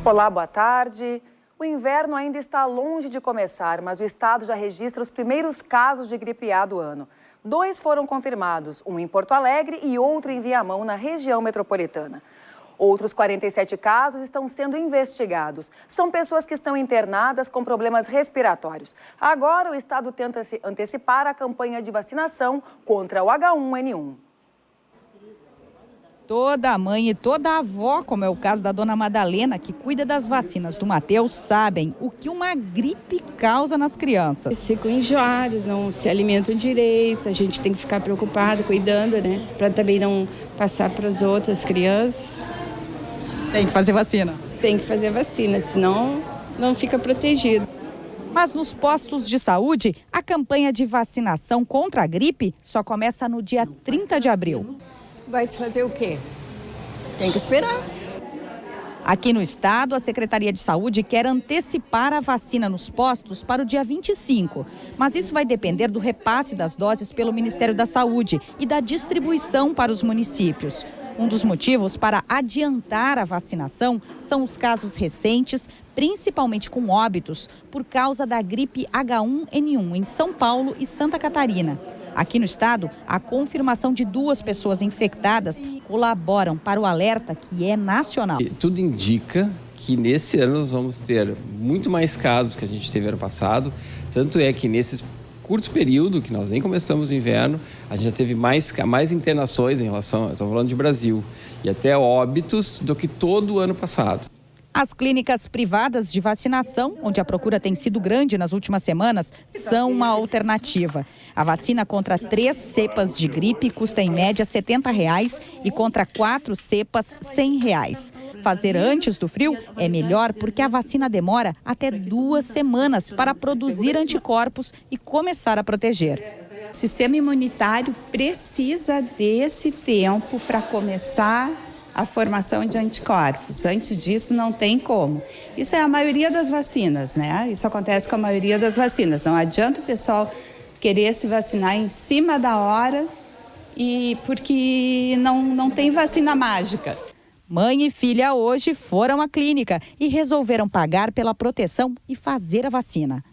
Olá, boa tarde. O inverno ainda está longe de começar, mas o estado já registra os primeiros casos de gripe A do ano. 2 foram confirmados, um em Porto Alegre e outro em Viamão, na região metropolitana. Outros 47 casos estão sendo investigados. São pessoas que estão internadas com problemas respiratórios. Agora, o estado tenta antecipar a campanha de vacinação contra o H1N1. Toda mãe e toda avó, como é o caso da dona Madalena, que cuida das vacinas do Matheus, sabem o que uma gripe causa nas crianças. Eles ficam enjoados, não se alimentam direito, a gente tem que ficar preocupado, cuidando, né? Para também não passar para as outras crianças. Tem que fazer vacina. Tem que fazer vacina, senão não fica protegido. Mas nos postos de saúde, a campanha de vacinação contra a gripe só começa no dia 30 de abril. Vai fazer o quê? Tem que esperar. Aqui no estado, a Secretaria de Saúde quer antecipar a vacina nos postos para o dia 25. Mas isso vai depender do repasse das doses pelo Ministério da Saúde e da distribuição para os municípios. Um dos motivos para adiantar a vacinação são os casos recentes, principalmente com óbitos, por causa da gripe H1N1 em São Paulo e Santa Catarina. Aqui no estado, a confirmação de 2 pessoas infectadas colaboram para o alerta que é nacional. Tudo indica que nesse ano nós vamos ter muito mais casos que a gente teve ano passado. Tanto é que nesse curto período, que nós nem começamos o inverno, a gente já teve mais internações em relação, estou falando de Brasil, e até óbitos do que todo o ano passado. As clínicas privadas de vacinação, onde a procura tem sido grande nas últimas semanas, são uma alternativa. A vacina contra 3 cepas de gripe custa em média R$ 70 e contra 4 cepas R$ 100. Fazer antes do frio é melhor porque a vacina demora até 2 semanas para produzir anticorpos e começar a proteger. O sistema imunitário precisa desse tempo para começar a formação de anticorpos. Antes disso, não tem como. Isso é a maioria das vacinas, né? Isso acontece com a maioria das vacinas. Não adianta o pessoal querer se vacinar em cima da hora e porque não tem vacina mágica. Mãe e filha hoje foram à clínica e resolveram pagar pela proteção e fazer a vacina.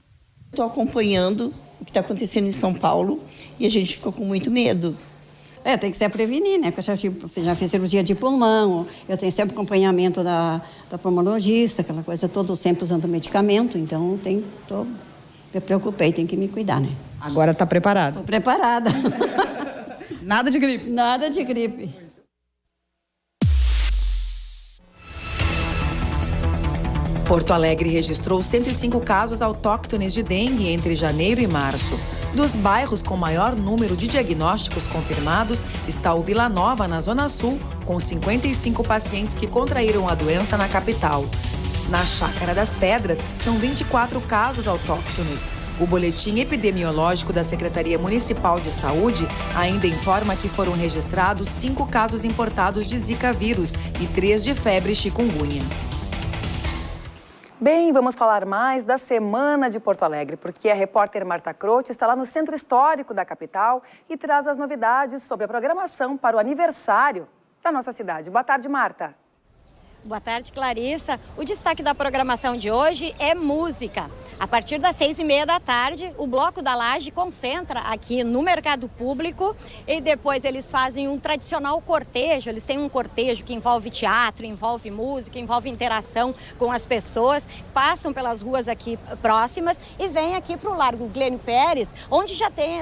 Estou acompanhando o que está acontecendo em São Paulo e a gente ficou com muito medo. Tem que se prevenir, né? Porque eu já fiz cirurgia de pulmão, eu tenho sempre acompanhamento da pulmonologista, aquela coisa toda, sempre usando medicamento, então me preocupei, tem que me cuidar, né? Agora está preparada? Estou preparada. Nada de gripe? Nada de gripe. Porto Alegre registrou 105 casos autóctones de dengue entre janeiro e março. Dos bairros com maior número de diagnósticos confirmados está o Vila Nova, na Zona Sul, com 55 pacientes que contraíram a doença na capital. Na Chácara das Pedras, são 24 casos autóctones. O boletim epidemiológico da Secretaria Municipal de Saúde ainda informa que foram registrados 5 casos importados de Zika vírus e 3 de febre chikungunya. Bem, vamos falar mais da Semana de Porto Alegre, porque a repórter Marta Croce está lá no Centro Histórico da capital e traz as novidades sobre a programação para o aniversário da nossa cidade. Boa tarde, Marta. Boa tarde, Clarissa. O destaque da programação de hoje é música. A partir das 6h30 da tarde, o Bloco da Laje concentra aqui no Mercado Público e depois eles fazem um tradicional cortejo. Eles têm um cortejo que envolve teatro, envolve música, envolve interação com as pessoas. Passam pelas ruas aqui próximas e vêm aqui para o Largo Glênio Pérez, onde já tem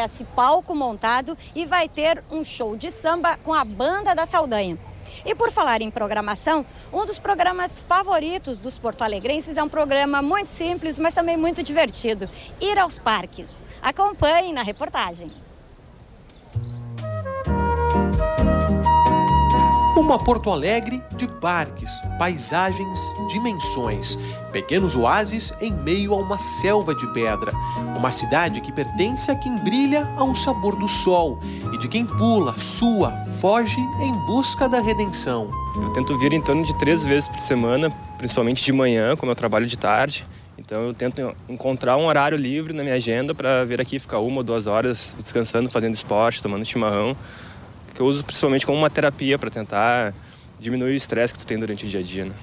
esse palco montado e vai ter um show de samba com a Banda da Saldanha. E por falar em programação, um dos programas favoritos dos porto-alegrenses é um programa muito simples, mas também muito divertido: ir aos parques. Acompanhe na reportagem. Uma Porto Alegre de parques, paisagens, dimensões, pequenos oásis em meio a uma selva de pedra. Uma cidade que pertence a quem brilha ao sabor do sol e de quem pula, sua, foge em busca da redenção. Eu tento vir em torno de 3 vezes por semana, principalmente de manhã, como eu trabalho de tarde. Então eu tento encontrar um horário livre na minha agenda para vir aqui ficar 1 ou 2 horas descansando, fazendo esporte, tomando chimarrão, que eu uso principalmente como uma terapia para tentar diminuir o estresse que tu tem durante o dia a dia, né?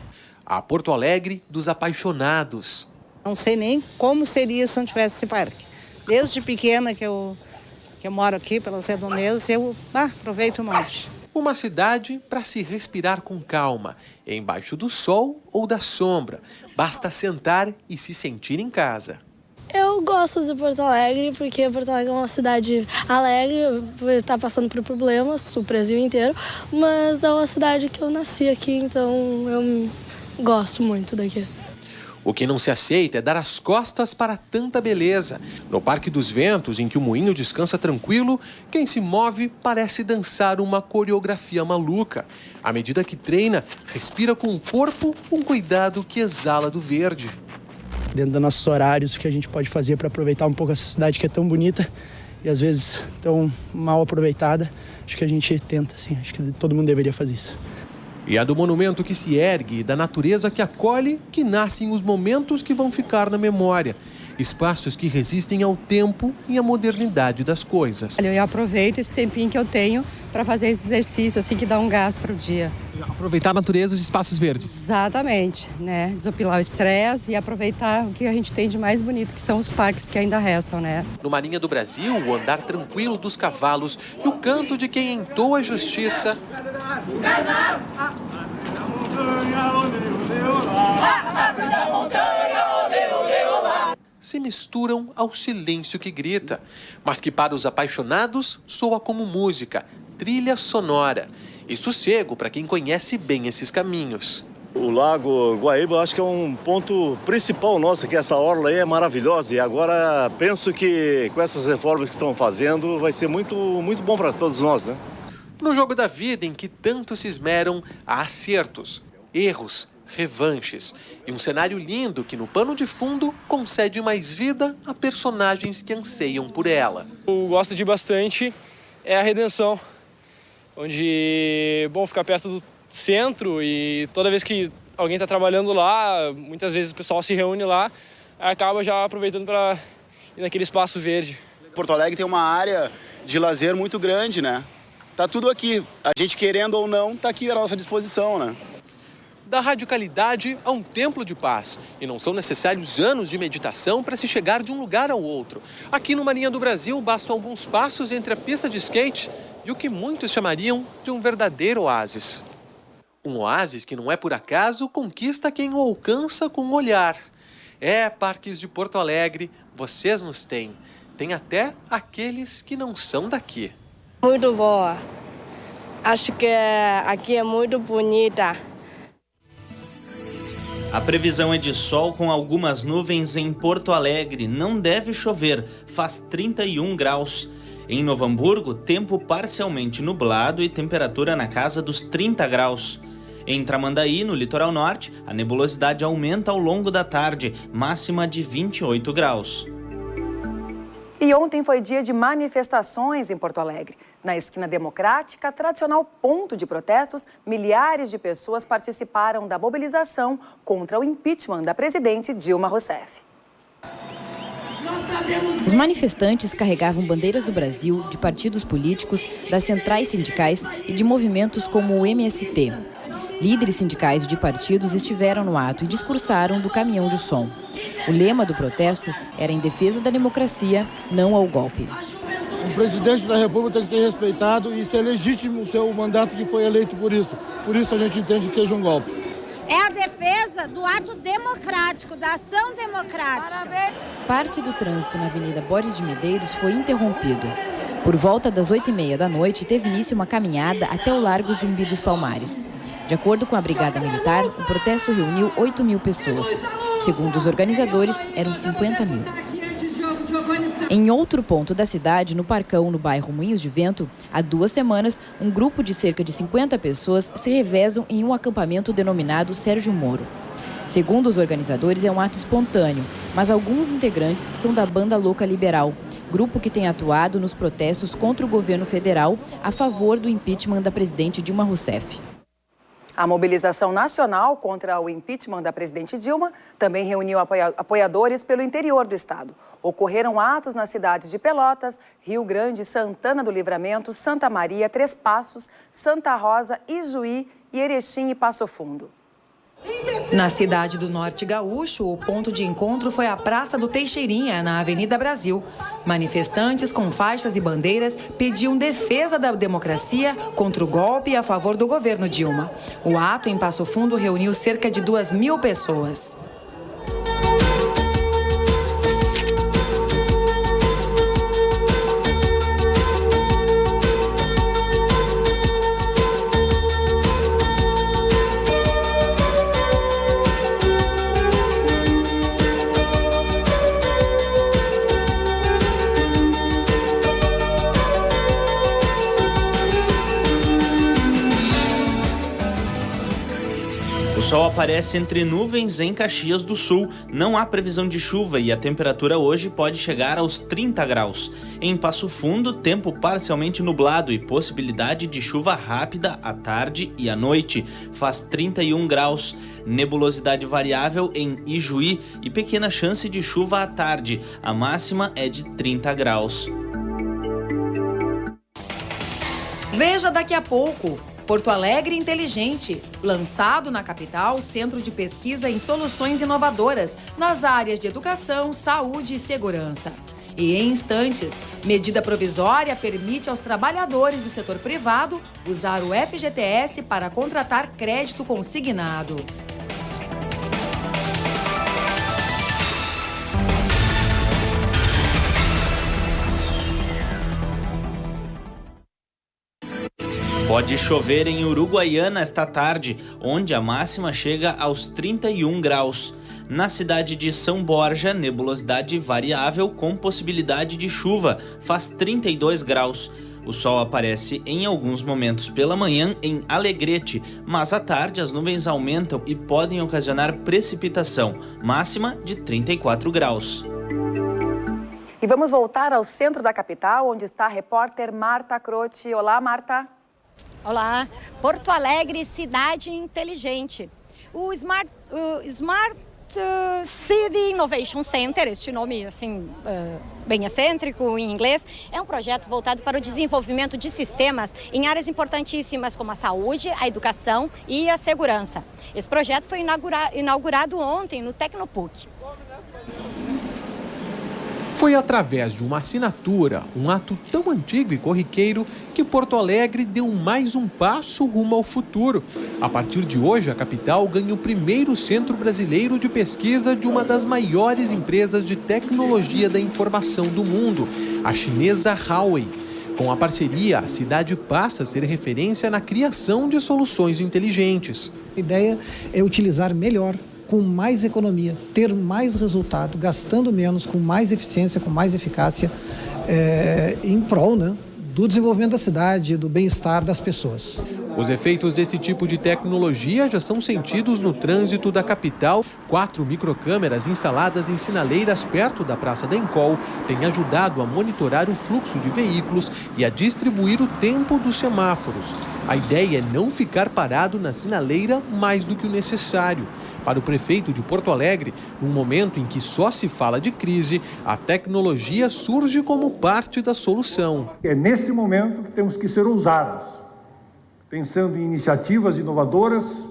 a Porto Alegre dos apaixonados. Não sei nem como seria se não tivesse esse parque. Desde pequena que eu moro aqui pelas redondezas, eu aproveito um monte. Uma cidade para se respirar com calma, embaixo do sol ou da sombra. Basta sentar e se sentir em casa. Eu gosto de Porto Alegre porque Porto Alegre é uma cidade alegre, por estar passando por problemas, o Brasil inteiro, mas é uma cidade que eu nasci aqui, então eu gosto muito daqui. O que não se aceita é dar as costas para tanta beleza. No Parque dos Ventos, em que o moinho descansa tranquilo, quem se move parece dançar uma coreografia maluca. À medida que treina, respira com o corpo um cuidado que exala do verde. Dentro dos nossos horários, o que a gente pode fazer para aproveitar um pouco essa cidade que é tão bonita e às vezes tão mal aproveitada, acho que a gente tenta, sim, acho que todo mundo deveria fazer isso. E é do monumento que se ergue, da natureza que acolhe, que nascem os momentos que vão ficar na memória. Espaços que resistem ao tempo e à modernidade das coisas. Eu aproveito esse tempinho que eu tenho para fazer esse exercício, assim, que dá um gás para o dia. Aproveitar a natureza e os espaços verdes. Exatamente, né? Desopilar o estresse e aproveitar o que a gente tem de mais bonito, que são os parques que ainda restam, né? No Marinha do Brasil, o andar tranquilo dos cavalos e o canto de quem entoa a justiça. Se misturam ao silêncio que grita, mas que para os apaixonados soa como música, trilha sonora e sossego para quem conhece bem esses caminhos. O Lago Guaíba eu acho que é um ponto principal nosso, que essa orla aí é maravilhosa e agora penso que com essas reformas que estão fazendo vai ser muito bom para todos nós, né? No jogo da vida em que tanto se esmeram, há acertos, erros, revanches e um cenário lindo que no pano de fundo concede mais vida a personagens que anseiam por ela. Eu gosto de bastante é a Redenção, onde bom ficar perto do centro e toda vez que alguém está trabalhando lá, muitas vezes o pessoal se reúne lá, acaba já aproveitando para ir naquele espaço verde. Porto Alegre tem uma área de lazer muito grande, né? Tá tudo aqui. A gente querendo ou não, tá aqui à nossa disposição, né? Da radicalidade a um templo de paz. E não são necessários anos de meditação para se chegar de um lugar ao outro. Aqui no Marinha do Brasil, bastam alguns passos entre a pista de skate e o que muitos chamariam de um verdadeiro oásis. Um oásis que não é por acaso conquista quem o alcança com o olhar. Parques de Porto Alegre, vocês nos têm. Tem até aqueles que não são daqui. Muito boa. Acho que aqui é muito bonita. A previsão é de sol com algumas nuvens em Porto Alegre. Não deve chover, faz 31 graus. Em Novo Hamburgo, tempo parcialmente nublado e temperatura na casa dos 30 graus. Em Tramandaí, no litoral norte, a nebulosidade aumenta ao longo da tarde, máxima de 28 graus. E ontem foi dia de manifestações em Porto Alegre. Na Esquina Democrática, tradicional ponto de protestos, milhares de pessoas participaram da mobilização contra o impeachment da presidente Dilma Rousseff. Os manifestantes carregavam bandeiras do Brasil, de partidos políticos, das centrais sindicais e de movimentos como o MST. Líderes sindicais de partidos estiveram no ato e discursaram do caminhão de som. O lema do protesto era em defesa da democracia, não ao golpe. O presidente da República tem que ser respeitado e isso é legítimo o seu mandato que foi eleito por isso. Por isso a gente entende que seja um golpe. É a defesa do ato democrático, da ação democrática. Parte do trânsito na Avenida Borges de Medeiros foi interrompido. Por volta das 8h30 da noite, teve início uma caminhada até o Largo Zumbi dos Palmares. De acordo com a Brigada Militar, o protesto reuniu 8.000 pessoas. Segundo os organizadores, eram 50.000. Em outro ponto da cidade, no Parcão, no bairro Moinhos de Vento, há 2 semanas, um grupo de cerca de 50 pessoas se revezam em um acampamento denominado Sérgio Moro. Segundo os organizadores, é um ato espontâneo, mas alguns integrantes são da Banda Louca Liberal, grupo que tem atuado nos protestos contra o governo federal a favor do impeachment da presidente Dilma Rousseff. A mobilização nacional contra o impeachment da presidente Dilma também reuniu apoiadores pelo interior do estado. Ocorreram atos nas cidades de Pelotas, Rio Grande, Santana do Livramento, Santa Maria, Três Passos, Santa Rosa, Ijuí e Erechim e Passo Fundo. Na cidade do Norte Gaúcho, o ponto de encontro foi a Praça do Teixeirinha, na Avenida Brasil. Manifestantes com faixas e bandeiras pediam defesa da democracia contra o golpe a favor do governo Dilma. O ato em Passo Fundo reuniu cerca de 2.000 pessoas. O sol aparece entre nuvens em Caxias do Sul. Não há previsão de chuva e a temperatura hoje pode chegar aos 30 graus. Em Passo Fundo, tempo parcialmente nublado e possibilidade de chuva rápida à tarde e à noite. Faz 31 graus. Nebulosidade variável em Ijuí e pequena chance de chuva à tarde. A máxima é de 30 graus. Veja daqui a pouco. Porto Alegre Inteligente, lançado na capital, centro de pesquisa em soluções inovadoras nas áreas de educação, saúde e segurança. E em instantes, medida provisória permite aos trabalhadores do setor privado usar o FGTS para contratar crédito consignado. Pode chover em Uruguaiana esta tarde, onde a máxima chega aos 31 graus. Na cidade de São Borja, nebulosidade variável com possibilidade de chuva, faz 32 graus. O sol aparece em alguns momentos pela manhã em Alegrete, mas à tarde as nuvens aumentam e podem ocasionar precipitação, máxima de 34 graus. E vamos voltar ao centro da capital, onde está a repórter Marta Croce. Olá, Marta. Olá, Porto Alegre, cidade inteligente. O Smart City Innovation Center, este nome assim bem excêntrico em inglês, é um projeto voltado para o desenvolvimento de sistemas em áreas importantíssimas como a saúde, a educação e a segurança. Esse projeto foi inaugurado ontem no Tecnopuc. Foi através de uma assinatura, um ato tão antigo e corriqueiro, que Porto Alegre deu mais um passo rumo ao futuro. A partir de hoje, a capital ganha o primeiro centro brasileiro de pesquisa de uma das maiores empresas de tecnologia da informação do mundo, a chinesa Huawei. Com a parceria, a cidade passa a ser referência na criação de soluções inteligentes. A ideia é utilizar melhor, com mais economia, ter mais resultado, gastando menos, com mais eficiência, com mais eficácia, em prol, do desenvolvimento da cidade, do bem-estar das pessoas. Os efeitos desse tipo de tecnologia já são sentidos no trânsito da capital. 4 microcâmeras instaladas em sinaleiras perto da Praça da Encol têm ajudado a monitorar o fluxo de veículos e a distribuir o tempo dos semáforos. A ideia é não ficar parado na sinaleira mais do que o necessário. Para o prefeito de Porto Alegre, num momento em que só se fala de crise, a tecnologia surge como parte da solução. É nesse momento que temos que ser ousados, pensando em iniciativas inovadoras,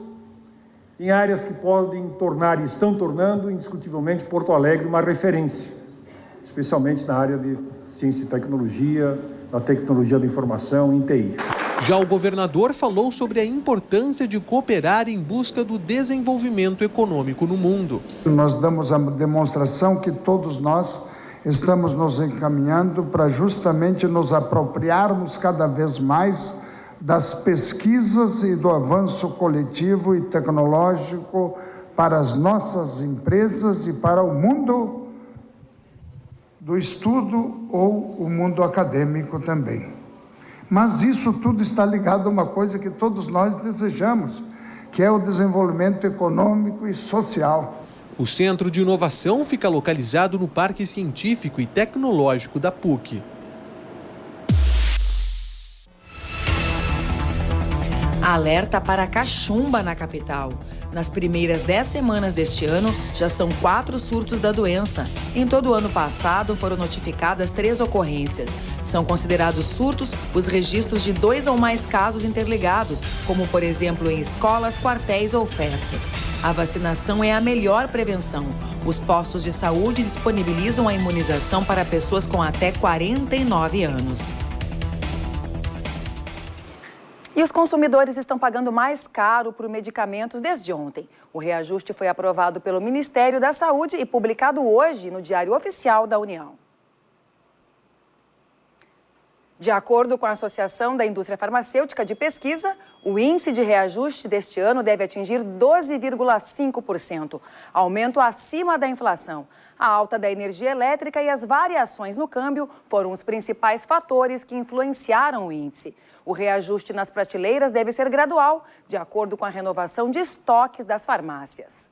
em áreas que podem tornar e estão tornando indiscutivelmente Porto Alegre uma referência, especialmente na área de ciência e tecnologia, da tecnologia da informação e TI. Já o governador falou sobre a importância de cooperar em busca do desenvolvimento econômico no mundo. Nós damos a demonstração que todos nós estamos nos encaminhando para justamente nos apropriarmos cada vez mais das pesquisas e do avanço coletivo e tecnológico para as nossas empresas e para o mundo do estudo ou o mundo acadêmico também. Mas isso tudo está ligado a uma coisa que todos nós desejamos, que é o desenvolvimento econômico e social. O Centro de Inovação fica localizado no Parque Científico e Tecnológico da PUC. Alerta para cachumba na capital. Nas primeiras 10 semanas deste ano, já são 4 surtos da doença. Em todo o ano passado, foram notificadas 3 ocorrências. São considerados surtos os registros de 2 ou mais casos interligados, como, por exemplo, em escolas, quartéis ou festas. A vacinação é a melhor prevenção. Os postos de saúde disponibilizam a imunização para pessoas com até 49 anos. E os consumidores estão pagando mais caro por medicamentos desde ontem. O reajuste foi aprovado pelo Ministério da Saúde e publicado hoje no Diário Oficial da União. De acordo com a Associação da Indústria Farmacêutica de Pesquisa, o índice de reajuste deste ano deve atingir 12,5%, aumento acima da inflação. A alta da energia elétrica e as variações no câmbio foram os principais fatores que influenciaram o índice. O reajuste nas prateleiras deve ser gradual, de acordo com a renovação de estoques das farmácias.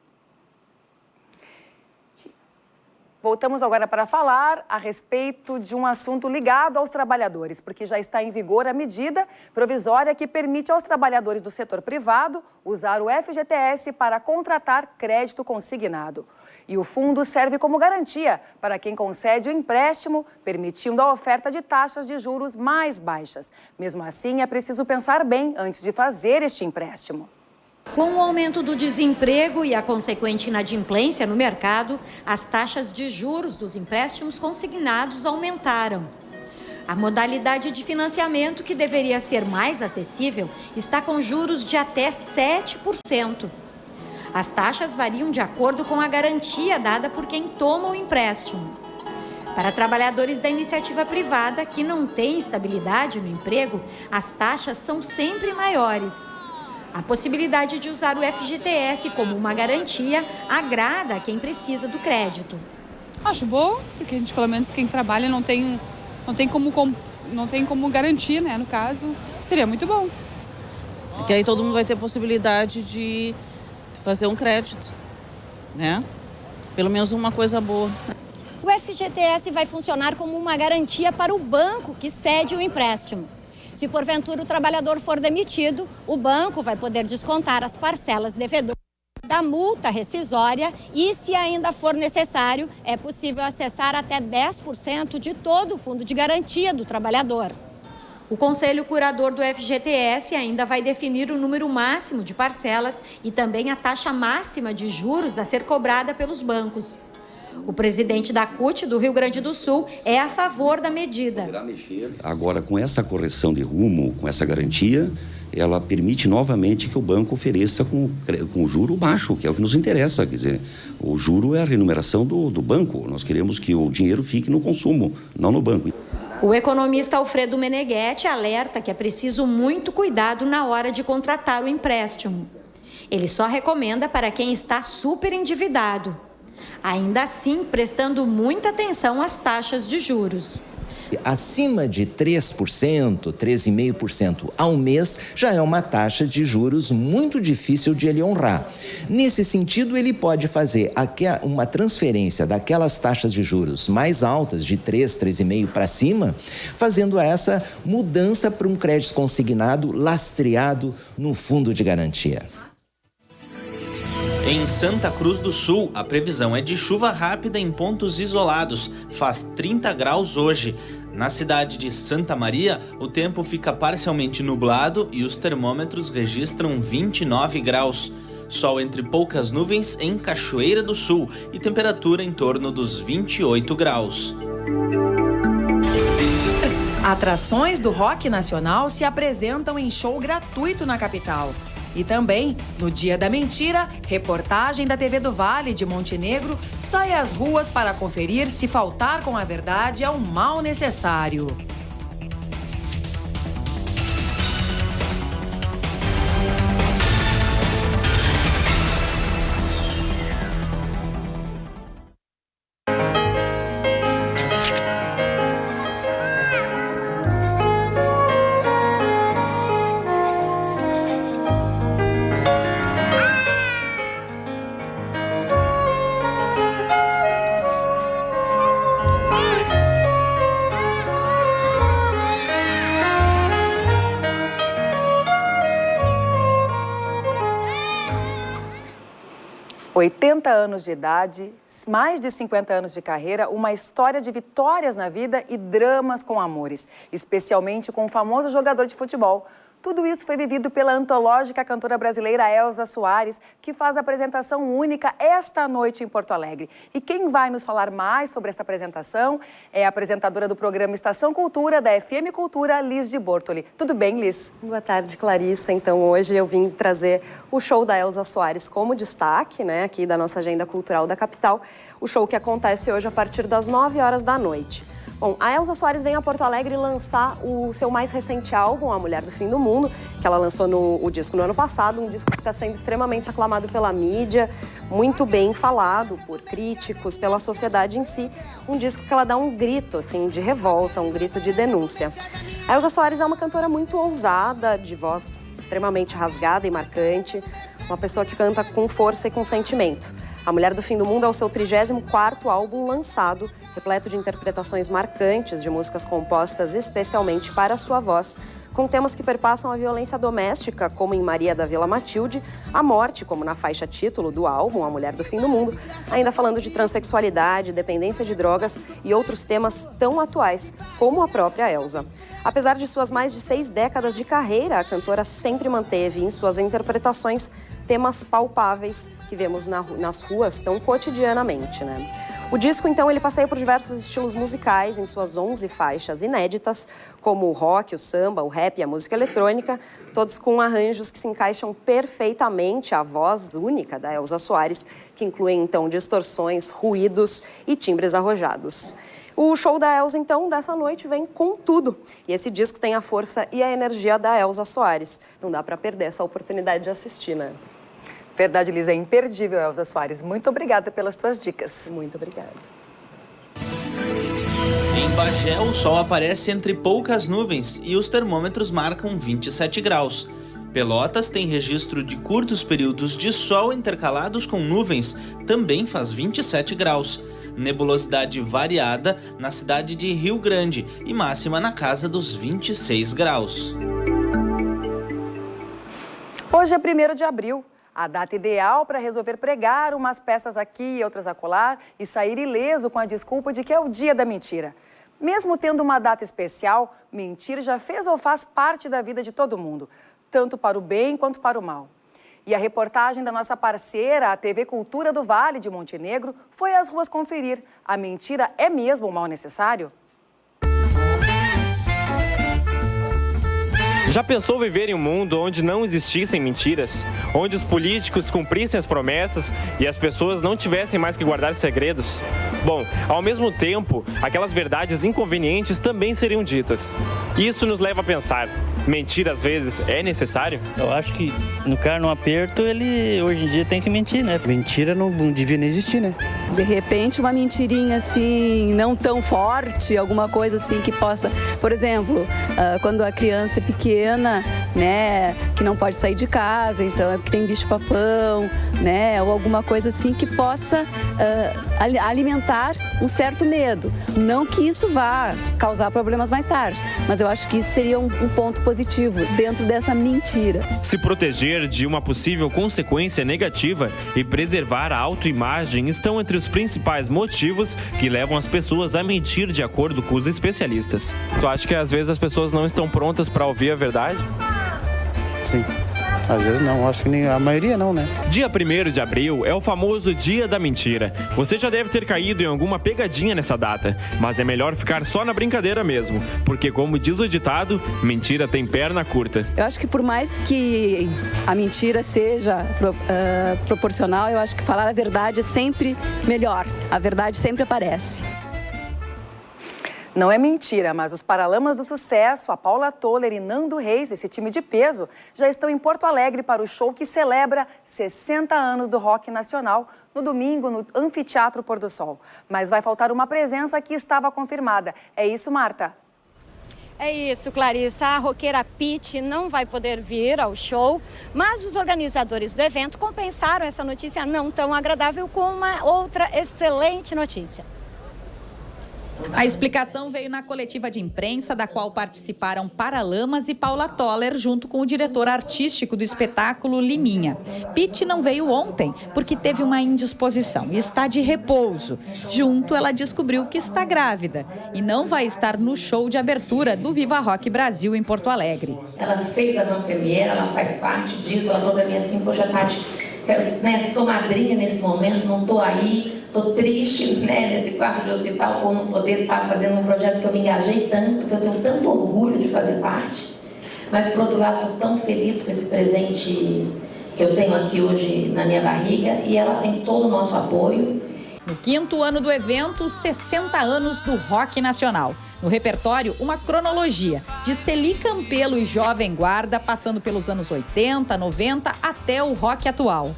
Voltamos agora para falar a respeito de um assunto ligado aos trabalhadores, porque já está em vigor a medida provisória que permite aos trabalhadores do setor privado usar o FGTS para contratar crédito consignado. E o fundo serve como garantia para quem concede o empréstimo, permitindo a oferta de taxas de juros mais baixas. Mesmo assim, é preciso pensar bem antes de fazer este empréstimo. Com o aumento do desemprego e a consequente inadimplência no mercado, as taxas de juros dos empréstimos consignados aumentaram. A modalidade de financiamento, que deveria ser mais acessível, está com juros de até 7%. As taxas variam de acordo com a garantia dada por quem toma o empréstimo. Para trabalhadores da iniciativa privada que não têm estabilidade no emprego, as taxas são sempre maiores. A possibilidade de usar o FGTS como uma garantia agrada a quem precisa do crédito. Acho bom, porque a gente, pelo menos quem trabalha, não tem como garantir, né? No caso, seria muito bom. Porque aí todo mundo vai ter possibilidade de fazer um crédito, né? Pelo menos uma coisa boa. O FGTS vai funcionar como uma garantia para o banco que cede o empréstimo. Se porventura o trabalhador for demitido, o banco vai poder descontar as parcelas devedoras da multa rescisória e, se ainda for necessário, é possível acessar até 10% de todo o fundo de garantia do trabalhador. O Conselho Curador do FGTS ainda vai definir o número máximo de parcelas e também a taxa máxima de juros a ser cobrada pelos bancos. O presidente da CUT do Rio Grande do Sul é a favor da medida. Agora, com essa correção de rumo, com essa garantia, ela permite novamente que o banco ofereça com juro baixo, que é o que nos interessa. Quer dizer, o juro é a remuneração do banco. Nós queremos que o dinheiro fique no consumo, não no banco. O economista Alfredo Meneghetti alerta que é preciso muito cuidado na hora de contratar o empréstimo. Ele só recomenda para quem está super endividado. Ainda assim, prestando muita atenção às taxas de juros. Acima de 3%, 3,5% ao mês, já é uma taxa de juros muito difícil de ele honrar. Nesse sentido, ele pode fazer uma transferência daquelas taxas de juros mais altas, de 3, 3,5% para cima, fazendo essa mudança para um crédito consignado lastreado no fundo de garantia. Em Santa Cruz do Sul, a previsão é de chuva rápida em pontos isolados. Faz 30 graus hoje. Na cidade de Santa Maria, o tempo fica parcialmente nublado e os termômetros registram 29 graus. Sol entre poucas nuvens em Cachoeira do Sul e temperatura em torno dos 28 graus. Atrações do rock nacional se apresentam em show gratuito na capital. E também, no Dia da Mentira, reportagem da TV do Vale de Montenegro sai às ruas para conferir se faltar com a verdade é um mal necessário. Anos de idade, mais de 50 anos de carreira, uma história de vitórias na vida e dramas com amores, especialmente com o famoso jogador de futebol. Tudo isso foi vivido pela antológica cantora brasileira Elza Soares, que faz a apresentação única esta noite em Porto Alegre. E quem vai nos falar mais sobre essa apresentação é a apresentadora do programa Estação Cultura, da FM Cultura, Liz de Bortoli. Tudo bem, Liz? Boa tarde, Clarissa. Então, hoje eu vim trazer o show da Elza Soares como destaque, né, aqui da nossa agenda cultural da capital. O show que acontece hoje a partir das 9 horas da noite. Bom, a Elza Soares vem a Porto Alegre lançar o seu mais recente álbum, A Mulher do Fim do Mundo, que ela lançou o disco no ano passado, um disco que está sendo extremamente aclamado pela mídia, muito bem falado por críticos, pela sociedade em si, um disco que ela dá um grito, assim, de revolta, um grito de denúncia. A Elza Soares é uma cantora muito ousada, de voz extremamente rasgada e marcante, uma pessoa que canta com força e com sentimento. A Mulher do Fim do Mundo é o seu 34º álbum lançado, repleto de interpretações marcantes de músicas compostas especialmente para a sua voz, com temas que perpassam a violência doméstica, como em Maria da Vila Matilde, a morte, como na faixa título do álbum, A Mulher do Fim do Mundo, ainda falando de transexualidade, dependência de drogas e outros temas tão atuais, como a própria Elza. Apesar de suas mais de 6 décadas de carreira, a cantora sempre manteve em suas interpretações temas palpáveis que vemos nas ruas tão cotidianamente, né? O disco, então, ele passeia por diversos estilos musicais em suas 11 faixas inéditas, como o rock, o samba, o rap e a música eletrônica, todos com arranjos que se encaixam perfeitamente à voz única da Elza Soares, que incluem, então, distorções, ruídos e timbres arrojados. O show da Elza, então, dessa noite vem com tudo. E esse disco tem a força e a energia da Elza Soares. Não dá para perder essa oportunidade de assistir, né? Verdade, Liz, é imperdível, Elza Soares. Muito obrigada pelas tuas dicas. Muito obrigada. Em Bagé, o sol aparece entre poucas nuvens e os termômetros marcam 27 graus. Pelotas tem registro de curtos períodos de sol intercalados com nuvens, também faz 27 graus. Nebulosidade variada na cidade de Rio Grande e máxima na casa dos 26 graus. Hoje é 1º de abril. A data ideal para resolver pregar umas peças aqui e outras acolá e sair ileso com a desculpa de que é o dia da mentira. Mesmo tendo uma data especial, mentir já fez ou faz parte da vida de todo mundo, tanto para o bem quanto para o mal. E a reportagem da nossa parceira, a TV Cultura do Vale de Montenegro, foi às ruas conferir. A mentira é mesmo o mal necessário? Já pensou viver em um mundo onde não existissem mentiras? Onde os políticos cumprissem as promessas e as pessoas não tivessem mais que guardar segredos? Bom, ao mesmo tempo, aquelas verdades inconvenientes também seriam ditas. Isso nos leva a pensar, mentir às vezes é necessário? Eu acho que no cara num aperto, ele hoje em dia tem que mentir, né? Mentira não devia nem existir, né? De repente, uma mentirinha assim, não tão forte, alguma coisa assim que possa... Por exemplo, quando a criança é pequena, né, que não pode sair de casa, então é porque tem bicho-papão, né, ou alguma coisa assim que possa alimentar um certo medo. Não que isso vá causar problemas mais tarde, mas eu acho que isso seria um ponto positivo dentro dessa mentira. Se proteger de uma possível consequência negativa e preservar a autoimagem estão entre os principais motivos que levam as pessoas a mentir, de acordo com os especialistas. Tu acha que às vezes as pessoas não estão prontas para ouvir a verdade? Sim. Às vezes não, acho que nem a maioria não, né? Dia 1º de abril é o famoso Dia da Mentira. Você já deve ter caído em alguma pegadinha nessa data, mas é melhor ficar só na brincadeira mesmo, porque como diz o ditado, mentira tem perna curta. Eu acho que por mais que a mentira seja proporcional, eu acho que falar a verdade é sempre melhor. A verdade sempre aparece. Não é mentira, mas os Paralamas do Sucesso, a Paula Toller e Nando Reis, esse time de peso, já estão em Porto Alegre para o show que celebra 60 anos do rock nacional, no domingo, no Anfiteatro Pôr do Sol. Mas vai faltar uma presença que estava confirmada. É isso, Marta? É isso, Clarissa. A roqueira Pitty não vai poder vir ao show, mas os organizadores do evento compensaram essa notícia não tão agradável com uma outra excelente notícia. A explicação veio na coletiva de imprensa, da qual participaram Paralamas e Paula Toller, junto com o diretor artístico do espetáculo, Liminha. Pitty não veio ontem, porque teve uma indisposição e está de repouso. Junto, ela descobriu que está grávida e não vai estar no show de abertura do Viva Rock Brasil em Porto Alegre. Ela fez a Van Premiere, ela faz parte disso, ela falou para mim assim, poxa, Tati, sou madrinha nesse momento, não estou aí, estou triste, nesse quarto de hospital por não poder estar fazendo um projeto que eu me engajei tanto, que eu tenho tanto orgulho de fazer parte. Mas, por outro lado, estou tão feliz com esse presente que eu tenho aqui hoje na minha barriga e ela tem todo o nosso apoio. No 5º ano do evento, 60 anos do rock nacional. No repertório, uma cronologia de Celi Campelo e Jovem Guarda, passando pelos anos 80, 90 até o rock atual.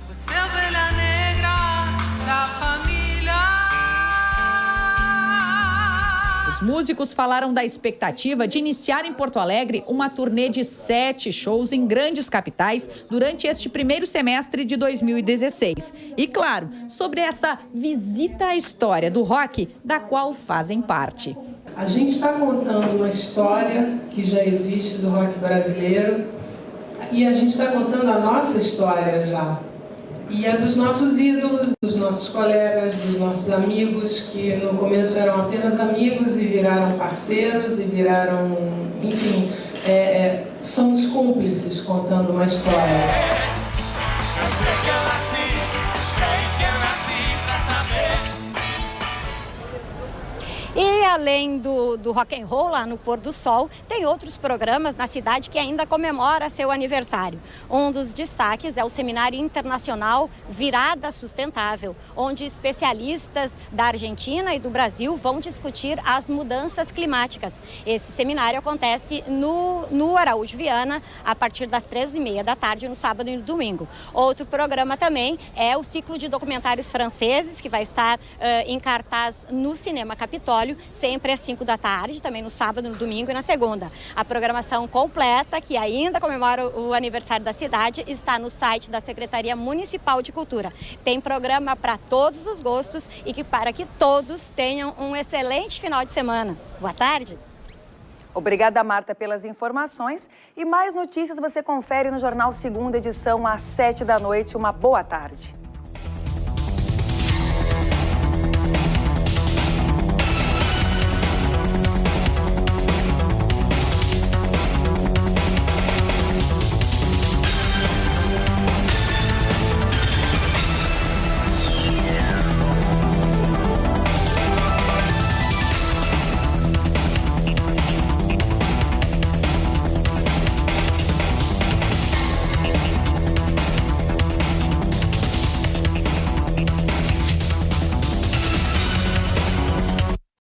Os músicos falaram da expectativa de iniciar em Porto Alegre uma turnê de 7 shows em grandes capitais durante este primeiro semestre de 2016. E, claro, sobre essa visita à história do rock, da qual fazem parte. A gente está contando uma história que já existe do rock brasileiro e a gente está contando a nossa história já. E a dos nossos ídolos, dos nossos colegas, dos nossos amigos, que no começo eram apenas amigos e viraram parceiros e viraram, enfim, somos cúmplices contando uma história. Eu sei que eu nasci pra saber. E além do rock and roll lá no Pôr do Sol, tem outros programas na cidade que ainda comemora seu aniversário. Um dos destaques é o Seminário Internacional Virada Sustentável, onde especialistas da Argentina e do Brasil vão discutir as mudanças climáticas. Esse seminário acontece no Araújo Viana, a partir das 13h30 da tarde, no sábado e no domingo. Outro programa também é o ciclo de documentários franceses, que vai estar em cartaz no Cinema Capitólio, sempre às 5 da tarde, também no sábado, no domingo e na segunda. A programação completa, que ainda comemora o aniversário da cidade, está no site da Secretaria Municipal de Cultura. Tem programa para todos os gostos e para que todos tenham um excelente final de semana. Boa tarde. Obrigada, Marta, pelas informações. E mais notícias você confere no Jornal Segunda Edição, às 7 da noite. Uma boa tarde.